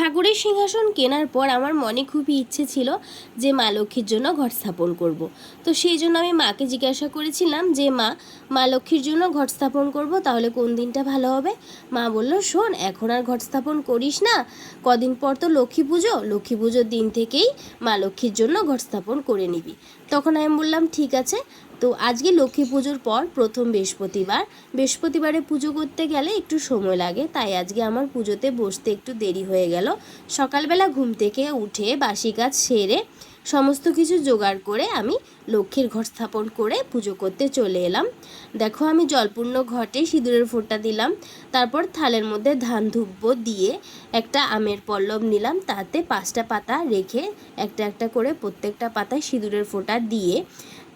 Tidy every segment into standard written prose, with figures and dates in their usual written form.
ঠাকুরের সিংহাসন কেনার পর আমার মনে খুবই ইচ্ছে ছিল যে মা লক্ষ্মীর জন্য ঘট স্থাপন করব। তো সেই জন্য আমি মাকে জিজ্ঞাসা করেছিলাম যে মা লক্ষ্মীর জন্য ঘট স্থাপন করব, তাহলে কোন দিনটা ভালো হবে। মা বলল, শোন, এখন আর ঘট স্থাপন করিস না, কদিন পর তো লক্ষ্মী পুজোর দিন থেকেই মা লক্ষ্মীর জন্য ঘট স্থাপন করে নিবি। তখন আমি বললাম ঠিক আছে। তো আজকে লক্ষ্মী পুজোর পর প্রথম বৃহস্পতিবারে পুজো করতে গেলে একটু সময় লাগে, তাই আজকে আমার পুজোতে বসতে একটু দেরি হয়ে গেল। সকালবেলা ঘুম থেকে উঠে বাসি কাজ সেরে সমস্ত কিছু জোগাড় করে আমি লক্ষ্মীর ঘট স্থাপন করে পুজো করতে চলে এলাম। দেখো, আমি জলপূর্ণ ঘটে সিঁদুরের ফোঁটা দিলাম, তারপর থালের মধ্যে ধান ধূপ দিয়ে একটা আমের পল্লব নিলাম, তাতে 5টা পাতা রেখে একটা একটা করে প্রত্যেকটা পাতায় সিঁদুরের ফোঁটা দিয়ে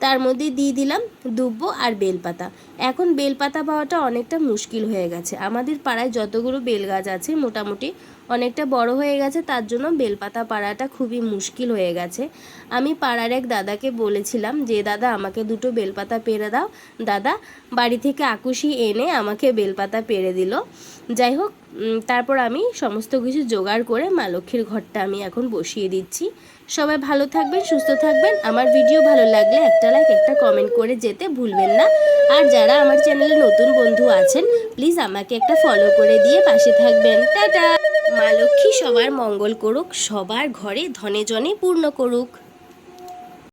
তার মধ্যে দিয়ে দিলাম দুব্ব আর বেলপাতা। এখন বেলপাতা পাওয়াটা অনেকটা মুশকিল হয়ে গেছে, আমাদের পাড়ায় যতগুলো বেল গাছ আছে মোটামুটি অনেকটা বড় হয়ে গেছে, তার জন্য বেলপাতা পাড়াটা খুবই মুশকিল হয়ে গেছে। আমি পাড়ার এক দাদাকে বলেছিলাম যে দাদা, আমাকে 2টো বেলপাতা পেড়ে দাও। দাদা বাড়ি থেকে আকুশি এনে আমাকে বেলপাতা পেড়ে দিল। যাই হোক, তারপর আমি সমস্ত কিছু জোগাড় করে মা লক্ষ্মীর ঘরটা আমি এখন বসিয়ে দিচ্ছি। সবাই ভালো থাকবেন, সুস্থ থাকবেন। আমার ভিডিও ভালো লাগলে একটা লাইক একটা কমেন্ট করে যেতে ভুলবেন না। আর যারা আমার চ্যানেলে নতুন বন্ধু আছেন, প্লিজ আমাকে একটা ফলো করে দিয়ে পাশে থাকবেন। টাটা। মা লক্ষ্মী সবার মঙ্গল করুক, সবার ঘরে ধনে জনে পূর্ণ করুক।